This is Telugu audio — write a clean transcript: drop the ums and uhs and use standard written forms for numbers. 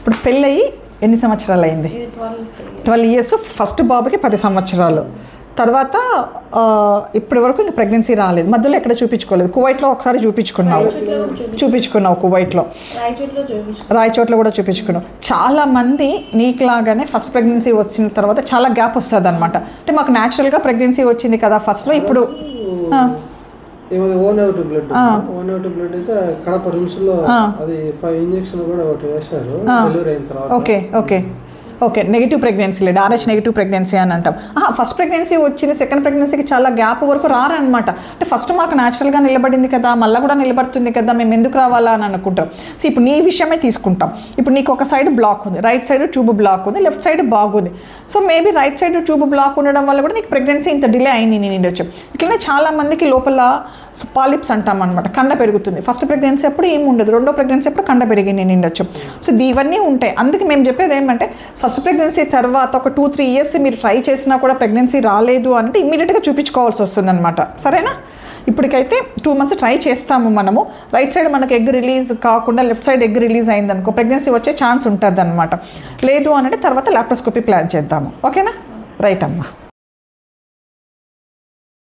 ఇప్పుడు పెళ్ళయి ఎన్ని సంవత్సరాలు అయింది? 12 years. ఫస్ట్ బాబుకి 10 సంవత్సరాలు. తర్వాత ఇప్పటి వరకు ఇంక ప్రెగ్నెన్సీ రాలేదు. మధ్యలో ఎక్కడ చూపించుకోలేదు. కువైట్లో ఒకసారి చూపించుకున్నావు కువైట్లో, రాయచోట్లో కూడా చూపించుకున్నావు. చాలామంది నీకులాగానే ఫస్ట్ ప్రెగ్నెన్సీ వచ్చిన తర్వాత చాలా గ్యాప్ వస్తుంది అనమాట. అంటే మాకు న్యాచురల్గా ప్రెగ్నెన్సీ వచ్చింది కదా ఫస్ట్లో, ఇప్పుడు ఓన్ అవుట్ బ్లడ్ అయితే కడప రిమ్స్లో అది 5 ఇంజెక్షన్ కూడా ఒకటి వేశారు డెలివరీ అయిన తర్వాత. ఓకే నెగిటివ్ ప్రెగ్నెన్సీ లేదు, RH నెగిటివ్ ప్రెగ్నెన్సీ అని అంటాం. ఫస్ట్ ప్రెగ్నెన్సీ వచ్చింది, సెకండ్ ప్రెగ్నెన్సీకి చాలా గ్యాప్ వరకు రారనమాట. అంటే ఫస్ట్ మాకు న్యాచురల్గా నిలబడింది కదా, మళ్ళీ కూడా నిలబడుతుంది కదా, మేము ఎందుకు రావాలా అని అనుకుంటాం. సో ఇప్పుడు నీ విషయమే తీసుకుంటాం. ఇప్పుడు నీకు ఒక సైడ్ బ్లాక్ ఉంది, రైట్ సైడ్ ట్యూబ్ బ్లాక్ ఉంది, లెఫ్ట్ సైడ్ బాగుంది. So maybe right side tube block ఉండడం వల్ల కూడా నీకు ప్రెగ్నెన్సీ ఇంత డిలే అయింది నేను ఉండొచ్చు. ఇట్లనే చాలామందికి లోపల పాలిప్స్ అంటాం అనమాట, కండ పెరుగుతుంది. ఫస్ట్ ప్రెగ్నెన్సీ అప్పుడు ఏమి ఉండదు, రెండో ప్రెగ్నెన్సీ అప్పుడు కండ పెరిగి నేను ఉండొచ్చు. సో ఇవన్నీ ఉంటాయి. అందుకే మేము చెప్పేది ఏమంటే ఫస్ట్ ప్రెగ్నెన్సీ తర్వాత ఒక 2-3 years మీరు ట్రై చేసినా కూడా ప్రెగ్నెన్సీ రాలేదు అంటే ఇమ్మీడియట్గా చూపించుకోవాల్సి వస్తుంది అనమాట. సరేనా? ఇప్పటికైతే 2 months ట్రై చేస్తాము మనము. రైట్ సైడ్ మనకు ఎగ్ రిలీజ్ కాకుండా లెఫ్ట్ సైడ్ ఎగ్ రిలీజ్ అయిందనుకో ప్రెగ్నెన్సీ వచ్చే ఛాన్స్ ఉంటుంది అనమాట. లేదు అంటే తర్వాత లాప్రోస్కోపీ ప్లాన్ చేద్దాము. ఓకేనా? రైట్ అమ్మా.